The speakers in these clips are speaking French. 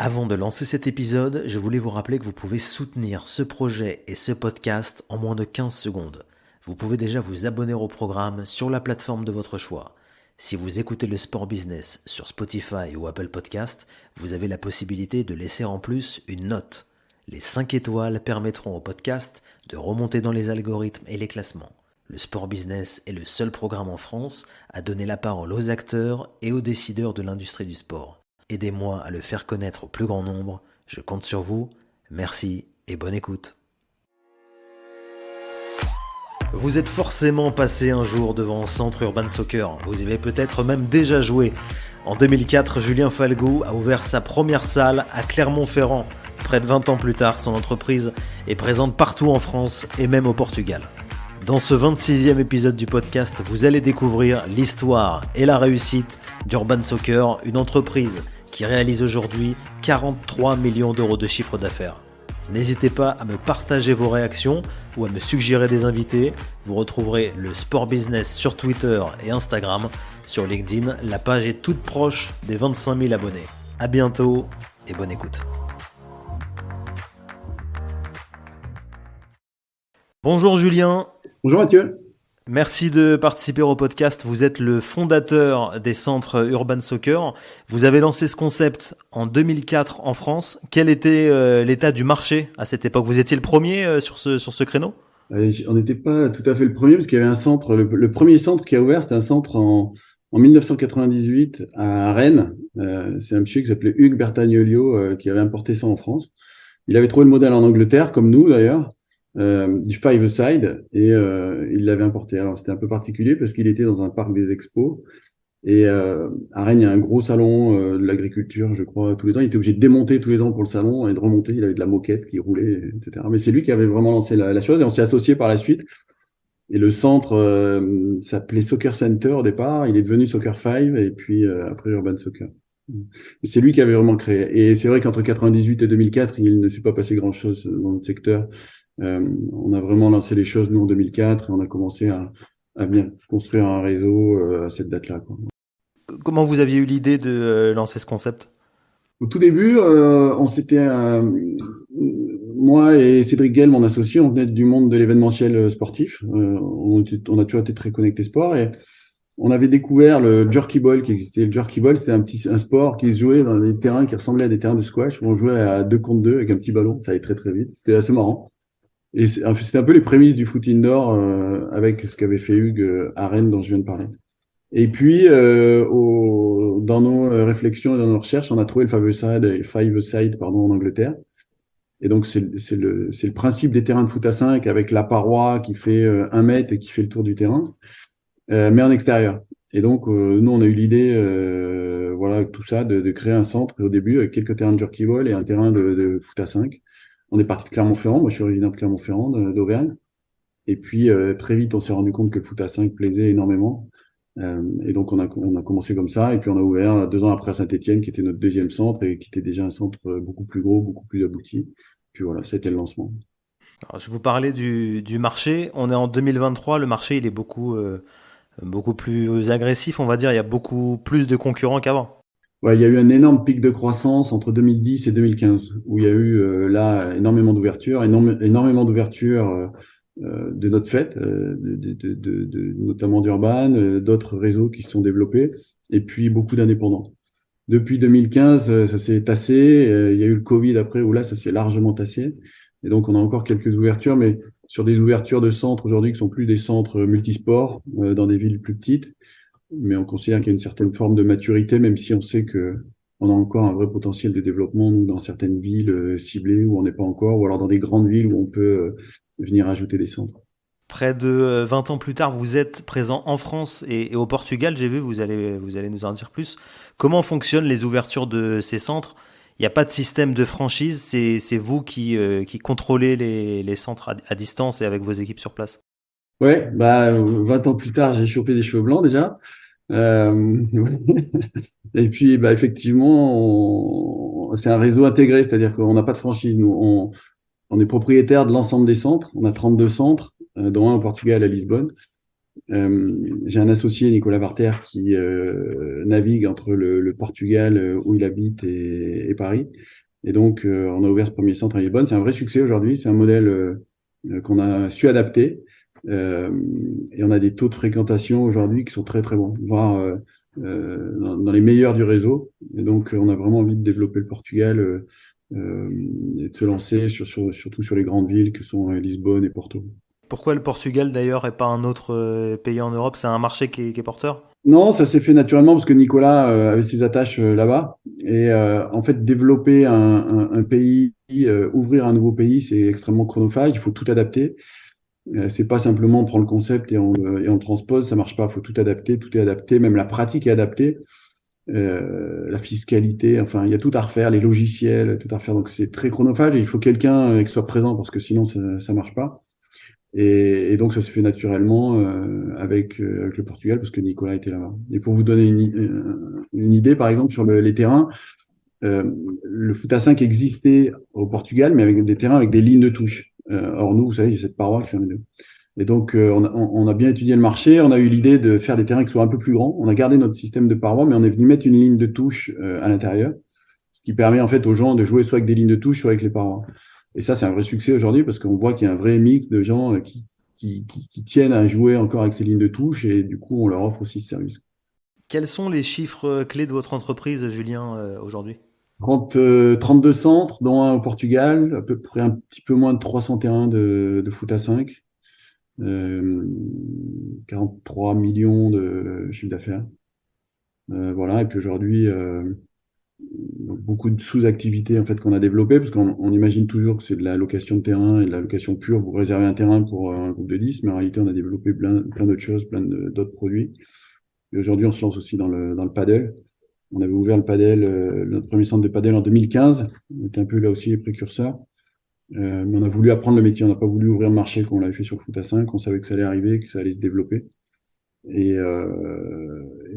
Avant de lancer cet épisode, je voulais vous rappeler que vous pouvez soutenir ce projet et ce podcast en moins de 15 secondes. Vous pouvez déjà vous abonner au programme sur la plateforme de votre choix. Si vous écoutez le Sport Business sur Spotify ou Apple Podcast, vous avez la possibilité de laisser en plus une note. Les 5 étoiles permettront au podcast de remonter dans les algorithmes et les classements. Le Sport Business est le seul programme en France à donner la parole aux acteurs et aux décideurs de l'industrie du sport. Aidez-moi à le faire connaître au plus grand nombre, je compte sur vous, merci et bonne écoute. Vous êtes forcément passé un jour devant Centre Urban Soccer, vous y avez peut-être même déjà joué. En 2004, Julien Falgoux a ouvert sa première salle à Clermont-Ferrand. Près de 20 ans plus tard, son entreprise est présente partout en France et même au Portugal. Dans ce 26e épisode du podcast, vous allez découvrir l'histoire et la réussite d'Urban Soccer, une entreprise qui réalise aujourd'hui 43 millions d'euros de chiffre d'affaires. N'hésitez pas à me partager vos réactions ou à me suggérer des invités. Vous retrouverez le Sport Business sur Twitter et Instagram. Sur LinkedIn, la page est toute proche des 25 000 abonnés. À bientôt et bonne écoute. Bonjour Julien. Bonjour Mathieu. Merci de participer au podcast. Vous êtes le fondateur des centres Urban Soccer. Vous avez lancé ce concept en 2004 en France. Quel était l'état du marché à cette époque? Vous étiez le premier sur ce créneau? On n'était pas tout à fait le premier parce qu'il y avait un centre. Le premier centre qui a ouvert, c'était un centre en 1998 à Rennes. C'est un monsieur qui s'appelait Hugues Bertagnolio qui avait importé ça en France. Il avait trouvé le modèle en Angleterre, comme nous d'ailleurs. Du five-a-side et il l'avait importé. Alors c'était un peu particulier parce qu'il était dans un parc des expos et à Rennes il y a un gros salon de l'agriculture, je crois, tous les ans. Il était obligé de démonter tous les ans pour le salon et de remonter. Il avait de la moquette qui roulait, etc. Mais c'est lui qui avait vraiment lancé la chose et on s'est associé par la suite. Et le centre s'appelait Soccer Center au départ. Il est devenu Soccer 5 et puis après Urban Soccer. C'est lui qui avait vraiment créé. Et c'est vrai qu'entre 98 et 2004, il ne s'est pas passé grand-chose dans le secteur. On a vraiment lancé les choses, nous, en 2004, et on a commencé à bien construire un réseau à cette date-là, quoi. Comment vous aviez eu l'idée de lancer ce concept? Au tout début, moi et Cédric Gell, mon associé, on venait du monde de l'événementiel sportif. On a toujours été très connectés sport et on avait découvert le jerky ball qui existait. Le jerky ball, c'était un sport qui se jouait dans des terrains qui ressemblaient à des terrains de squash où on jouait à 2 contre 2 avec un petit ballon. Ça allait très, très vite. C'était assez marrant. Et c'était un peu les prémices du foot indoor avec ce qu'avait fait Hugues à Rennes dont je viens de parler. Et puis, dans nos réflexions et dans nos recherches, on a trouvé le five-a-side en Angleterre. Et donc, c'est le principe des terrains de foot à 5 avec la paroi qui fait 1 mètre et qui fait le tour du terrain, mais en extérieur. Et donc, nous, on a eu l'idée, voilà, tout ça, de créer un centre au début avec quelques terrains de jerky ball et un terrain de foot à 5. On est parti de Clermont-Ferrand. Moi, je suis originaire de Clermont-Ferrand, d'Auvergne. Et puis, très vite, on s'est rendu compte que le foot à 5 plaisait énormément. Et donc, on a commencé comme ça. Et puis, on a ouvert 2 ans après à Saint-Étienne, qui était notre deuxième centre et qui était déjà un centre beaucoup plus gros, beaucoup plus abouti. Puis voilà, c'était le lancement. Alors, je vous parlais du marché. On est en 2023. Le marché, il est beaucoup plus agressif, on va dire. Il y a beaucoup plus de concurrents qu'avant. Ouais, il y a eu un énorme pic de croissance entre 2010 et 2015, où il y a eu là énormément d'ouvertures, énormément d'ouvertures de notre fête, notamment d'Urban, d'autres réseaux qui se sont développés, et puis beaucoup d'indépendants. Depuis 2015, ça s'est tassé. Il y a eu le Covid après, où là, ça s'est largement tassé. Et donc, on a encore quelques ouvertures, mais sur des ouvertures de centres aujourd'hui qui sont plus des centres multisports dans des villes plus petites. Mais on considère qu'il y a une certaine forme de maturité, même si on sait que on a encore un vrai potentiel de développement, nous, dans certaines villes ciblées où on n'est pas encore, ou alors dans des grandes villes où on peut venir ajouter des centres. Près de 20 ans plus tard, vous êtes présent en France et au Portugal, j'ai vu, vous allez nous en dire plus. Comment fonctionnent les ouvertures de ces centres? Il n'y a pas de système de franchise, c'est vous qui contrôlez les centres à distance et avec vos équipes sur place. Ouais, 20 ans plus tard, j'ai chopé des cheveux blancs déjà. Et puis, effectivement, c'est un réseau intégré, c'est-à-dire qu'on n'a pas de franchise. Nous, on est propriétaire de l'ensemble des centres. On a 32 centres, dont un au Portugal à Lisbonne. J'ai un associé, Nicolas Barter, qui navigue entre le Portugal, où il habite, et Paris. Et donc, on a ouvert ce premier centre à Lisbonne. C'est un vrai succès aujourd'hui. C'est un modèle qu'on a su adapter. Euh, et on a des taux de fréquentation aujourd'hui qui sont très, très bons, voire dans les meilleurs du réseau. Et donc, on a vraiment envie de développer le Portugal et de se lancer surtout sur les grandes villes que sont Lisbonne et Porto. Pourquoi le Portugal d'ailleurs et pas un autre pays en Europe? C'est un marché qui est porteur? Non, ça s'est fait naturellement parce que Nicolas avait ses attaches là-bas. Et en fait, développer un pays, ouvrir un nouveau pays, c'est extrêmement chronophage. Il faut tout adapter. C'est pas simplement on prend le concept et on le transpose, ça marche pas. Il faut tout adapter, tout est adapté, même la pratique est adaptée, la fiscalité, enfin il y a tout à refaire, les logiciels, tout à refaire. Donc c'est très chronophage et il faut quelqu'un qui soit présent parce que sinon ça marche pas. Et donc ça se fait naturellement avec le Portugal parce que Nicolas était là-bas. Et pour vous donner une idée, par exemple sur les terrains, le foot à 5 existait au Portugal, mais avec des terrains avec des lignes de touche. Or nous, vous savez, il y a cette paroi qui fait les deux. Et donc, on a bien étudié le marché. On a eu l'idée de faire des terrains qui soient un peu plus grands. On a gardé notre système de parois, mais on est venu mettre une ligne de touche à l'intérieur, ce qui permet en fait aux gens de jouer soit avec des lignes de touche, soit avec les parois. Et ça, c'est un vrai succès aujourd'hui parce qu'on voit qu'il y a un vrai mix de gens qui tiennent à jouer encore avec ces lignes de touche et du coup, on leur offre aussi ce service. Quels sont les chiffres clés de votre entreprise, Julien, aujourd'hui? 32 centres, dont un au Portugal, à peu près un petit peu moins de 300 terrains de foot à 5, 43 millions de chiffre d'affaires. Voilà, et puis aujourd'hui, beaucoup de sous-activités en fait qu'on a développées, parce qu'on imagine toujours que c'est de la location de terrain et de la location pure. Vous réservez un terrain pour un groupe de 10, mais en réalité, on a développé plein d'autres choses, d'autres produits. Et aujourd'hui, on se lance aussi dans le paddle. On avait ouvert le padel, notre premier centre de padel en 2015. On était un peu là aussi les précurseurs. Mais on a voulu apprendre le métier. On n'a pas voulu ouvrir le marché comme on l'avait fait sur le foot à 5. On savait que ça allait arriver, que ça allait se développer. Et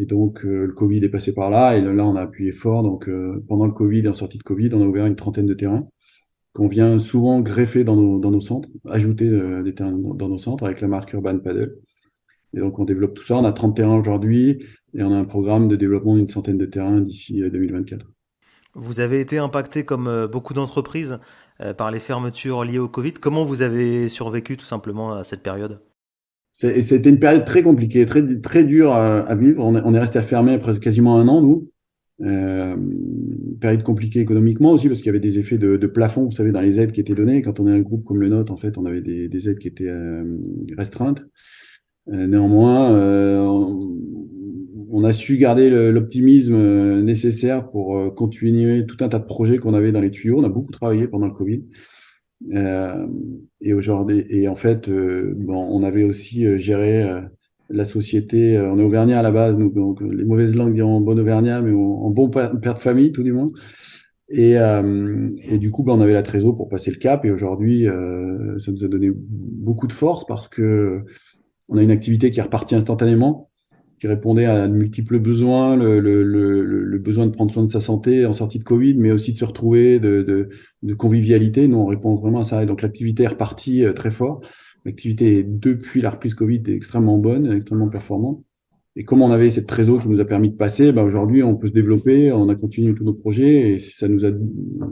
donc, le Covid est passé par là. Et là, on a appuyé fort. Donc, pendant le Covid et en sortie de Covid, on a ouvert une trentaine de terrains qu'on vient souvent greffer dans nos centres, ajouter des terrains dans nos centres avec la marque Urban Paddle. Et donc, on développe tout ça. On a 30 terrains aujourd'hui et on a un programme de développement d'une centaine de terrains d'ici 2024. Vous avez été impacté comme beaucoup d'entreprises par les fermetures liées au Covid. Comment vous avez survécu tout simplement à cette période? C'était une période très compliquée, très, très dure à vivre. On est resté fermé presque quasiment un an, nous. Période compliquée économiquement aussi parce qu'il y avait des effets de plafond, vous savez, dans les aides qui étaient données. Quand on est un groupe comme le nôtre, en fait, on avait des aides qui étaient restreintes. Néanmoins, on a su garder l'optimisme nécessaire pour continuer tout un tas de projets qu'on avait dans les tuyaux. On a beaucoup travaillé pendant le Covid. Euh, et aujourd'hui, et en fait, on avait aussi géré la société. On est auvergnat à la base, donc les mauvaises langues diront bon auvergnat, mais en bon père de famille, tout du moins. Et du coup, on avait la trésor pour passer le cap. Et aujourd'hui, ça nous a donné beaucoup de force parce que on a une activité qui est repartie instantanément, qui répondait à de multiples besoins, le besoin de prendre soin de sa santé en sortie de Covid, mais aussi de se retrouver, de convivialité. Nous, on répond vraiment à ça. Et donc, l'activité est repartie très fort. L'activité, depuis la reprise Covid, est extrêmement bonne, extrêmement performante. Et comme on avait cette trésor qui nous a permis de passer, aujourd'hui, on peut se développer, on a continué tous nos projets et ça nous a,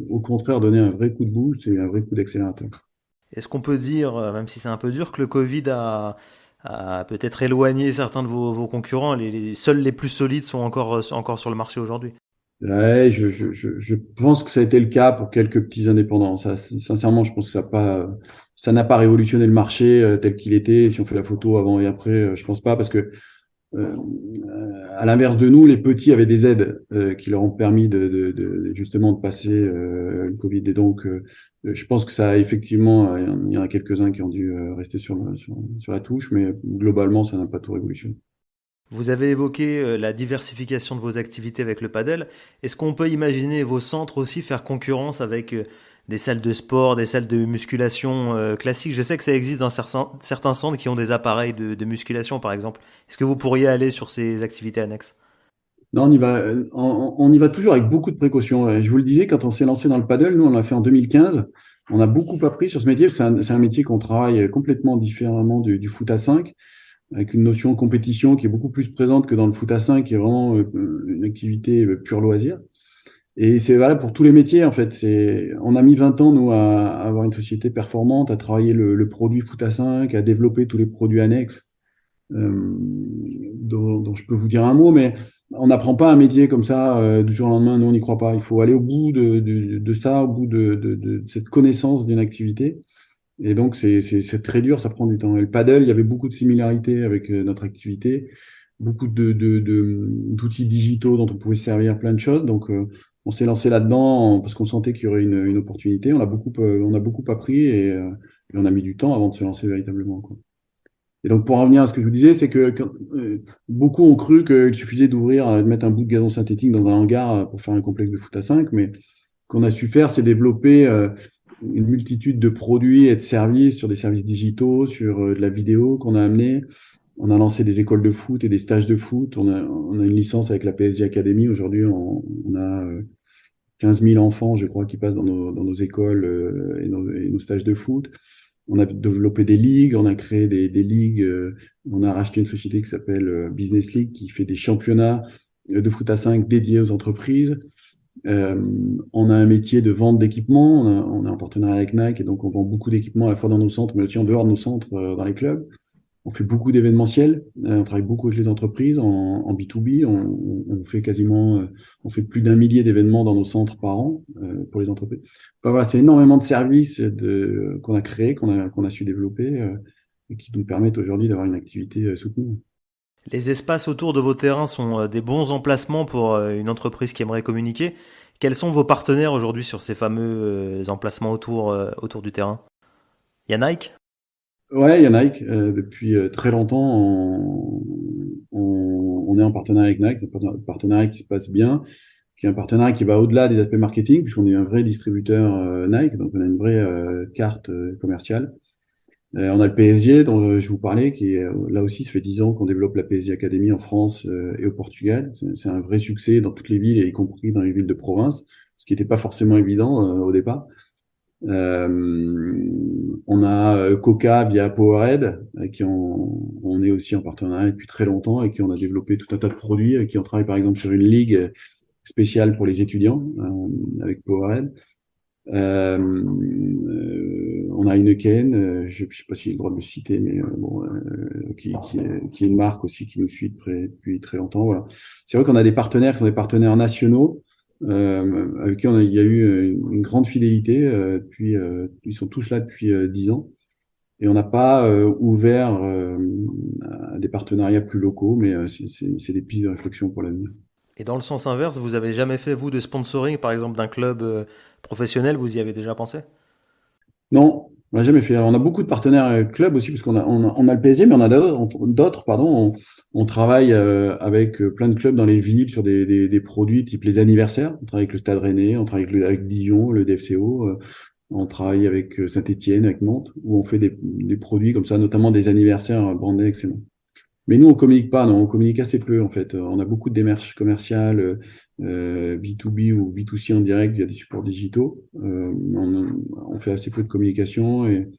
au contraire, donné un vrai coup de boost et un vrai coup d'accélérateur. Est-ce qu'on peut dire, même si c'est un peu dur, que le Covid a peut-être éloigné certains de vos concurrents? Seuls les plus solides sont encore sur le marché aujourd'hui. Ouais, je pense que ça a été le cas pour quelques petits indépendants. Ça, sincèrement, je pense que ça n'a pas révolutionné le marché tel qu'il était. Si on fait la photo avant et après, je pense pas parce que euh, à l'inverse de nous, les petits avaient des aides qui leur ont permis justement de passer le Covid. Et donc, je pense que ça a effectivement, il y en a quelques-uns qui ont dû rester sur la touche, mais globalement, ça n'a pas tout révolutionné. Vous avez évoqué la diversification de vos activités avec le padel. Est-ce qu'on peut imaginer vos centres aussi faire concurrence avec des salles de sport, des salles de musculation classiques? Je sais que ça existe dans certains centres qui ont des appareils de musculation, par exemple. Est-ce que vous pourriez aller sur ces activités annexes? Non, on y va toujours avec beaucoup de précautions. Je vous le disais, quand on s'est lancé dans le paddle, nous, on l'a fait en 2015. On a beaucoup appris sur ce métier. C'est un métier qu'on travaille complètement différemment du foot à 5. avec une notion de compétition qui est beaucoup plus présente que dans le foot à 5, qui est vraiment une activité pure loisir. Et c'est valable pour tous les métiers, en fait. On a mis 20 ans, nous, à avoir une société performante, à travailler le produit foot à 5, à développer tous les produits annexes, dont je peux vous dire un mot, mais on n'apprend pas un métier comme ça du jour au lendemain. Nous, on n'y croit pas. Il faut aller au bout de ça, au bout de cette connaissance d'une activité. Et donc, c'est très dur, ça prend du temps. Et le paddle, il y avait beaucoup de similarités avec notre activité, beaucoup d'outils digitaux dont on pouvait se servir plein de choses. Donc, on s'est lancé là-dedans parce qu'on sentait qu'il y aurait une opportunité. On a beaucoup appris et on a mis du temps avant de se lancer véritablement, quoi. Et donc, pour en revenir à ce que je vous disais, c'est que beaucoup ont cru qu'il suffisait de mettre un bout de gazon synthétique dans un hangar pour faire un complexe de foot à 5, mais ce qu'on a su faire, c'est développer une multitude de produits et de services sur des services digitaux, sur de la vidéo qu'on a amené. On a lancé des écoles de foot et des stages de foot. On a une licence avec la PSG Academy. Aujourd'hui, on a 15 000 enfants, je crois, qui passent dans nos écoles et nos stages de foot. On a développé des ligues, on a créé des ligues. On a racheté une société qui s'appelle Business League, qui fait des championnats de foot à 5 dédiés aux entreprises. On a un métier de vente d'équipements. On est en partenariat avec Nike, et donc on vend beaucoup d'équipements à la fois dans nos centres, mais aussi en dehors de nos centres, dans les clubs. On fait beaucoup d'événementiels. On travaille beaucoup avec les entreprises en B2B. On fait on fait plus d'1 millier d'événements dans nos centres par an pour les entreprises. Enfin, voilà, c'est énormément de services qu'on a créés, qu'on a su développer et qui nous permettent aujourd'hui d'avoir une activité soutenue. Les espaces autour de vos terrains sont des bons emplacements pour une entreprise qui aimerait communiquer. Quels sont vos partenaires aujourd'hui sur ces fameux emplacements autour du terrain? Il y a Nike? Ouais, il y a Nike. Depuis très longtemps, on est en partenariat avec Nike. C'est un partenariat qui se passe bien, qui est un partenariat qui va au-delà des aspects marketing, puisqu'on est un vrai distributeur Nike, donc on a une vraie carte commerciale. On a le PSG dont je vous parlais, qui est là aussi, ça fait 10 ans qu'on développe la PSG Academy en France et au Portugal. C'est un vrai succès dans toutes les villes, et y compris dans les villes de province, ce qui n'était pas forcément évident au départ. On a Coca via Powerhead, avec qui on est aussi en partenariat depuis très longtemps et qui on a développé tout un tas de produits, avec qui on travaille par exemple sur une ligue spéciale pour les étudiants avec Powerhead. On a Heineken, je ne sais pas si j'ai le droit de le citer, mais bon, qui est une marque aussi qui nous suit depuis très longtemps. Voilà. C'est vrai qu'on a des partenaires qui sont des partenaires nationaux, avec qui il y a eu une grande fidélité. Ils sont tous là depuis 10 ans. Et on n'a pas ouvert à des partenariats plus locaux, mais c'est des pistes de réflexion pour l'avenir. Et dans le sens inverse, vous avez jamais fait, vous, de sponsoring, par exemple, d'un club professionnel? Vous y avez déjà pensé? Non, on n'a jamais fait. Alors, on a beaucoup de partenaires clubs aussi, parce on a le PSG, mais on a d'autres, pardon. On travaille avec plein de clubs dans les villes sur des produits type les anniversaires. On travaille avec le Stade Rennais, on travaille avec Dijon, le DFCO. On travaille avec Saint-Étienne, avec Nantes, où on fait des produits comme ça, notamment des anniversaires brandés excellents. Mais nous, on communique pas, non, on communique assez peu en fait. On a beaucoup de démarches commerciales, B2B ou B2C en direct via des supports digitaux. On fait assez peu de communication et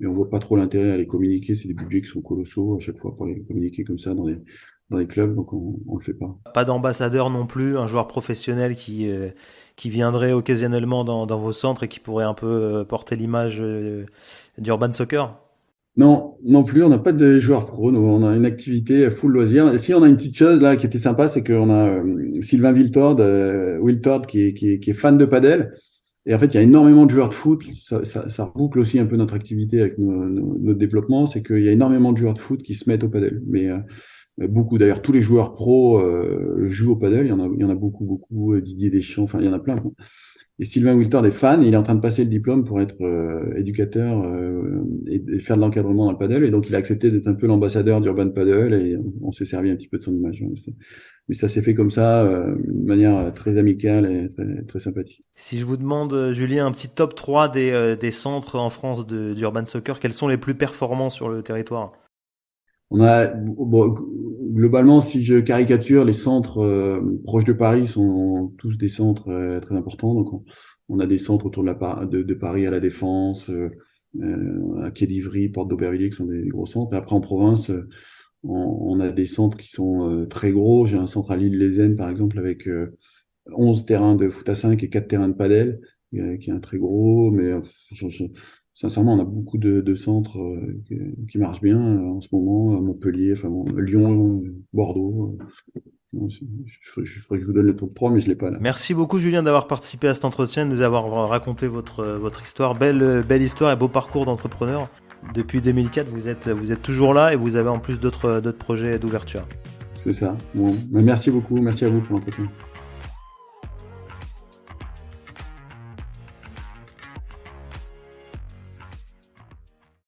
on voit pas trop l'intérêt à les communiquer. C'est des budgets qui sont colossaux à chaque fois pour les communiquer comme ça dans les clubs, donc on le fait pas. Pas d'ambassadeur non plus, un joueur professionnel qui viendrait occasionnellement dans vos centres et qui pourrait un peu porter l'image d'Urban Soccer? Non, non plus, on n'a pas de joueurs pro, nous, on a une activité full loisir. Et si on a une petite chose là qui était sympa, c'est qu'on a Sylvain Wiltord qui est fan de padel. Et en fait, il y a énormément de joueurs de foot. Ça reboucle aussi un peu notre activité avec notre développement, c'est qu'il y a énormément de joueurs de foot qui se mettent au padel. Mais beaucoup, d'ailleurs, tous les joueurs pro jouent au padel. Il y en a beaucoup, beaucoup. Didier Deschamps, enfin, il y en a plein, quoi. Et Sylvain Wiltord est fan, et il est en train de passer le diplôme pour être éducateur et faire de l'encadrement dans le paddle. Et donc, il a accepté d'être un peu l'ambassadeur d'Urban Paddle, et on s'est servi un petit peu de son image. Mais ça s'est fait comme ça, de manière très amicale et très, très sympathique. Si je vous demande, Julien, un petit top 3 des centres en France d'Urban Soccer, quels sont les plus performants sur le territoire? Bon, globalement, si je caricature, les centres proches de Paris sont tous des centres très importants. Donc, on a des centres autour de Paris à la Défense. à Quai d'Ivry, Porte d'Aubervilliers, qui sont des gros centres. Et après, en province, on a des centres qui sont très gros. J'ai un centre à l'Île-les-Aisnes, par exemple, avec 11 terrains de foot à 5 et 4 terrains de padel, qui est un très gros. Mais sincèrement, on a beaucoup de centres qui marchent bien en ce moment, à Montpellier, enfin, bon, Lyon, Bordeaux. Je ferais que je vous donne le top 3, mais je ne l'ai pas là. Merci beaucoup Julien d'avoir participé à cet entretien, de nous avoir raconté votre histoire. Belle histoire et beau parcours d'entrepreneur. Depuis 2004, vous êtes toujours là et vous avez en plus d'autres projets d'ouverture. C'est ça. Bon. Merci beaucoup. Merci à vous pour l'entretien.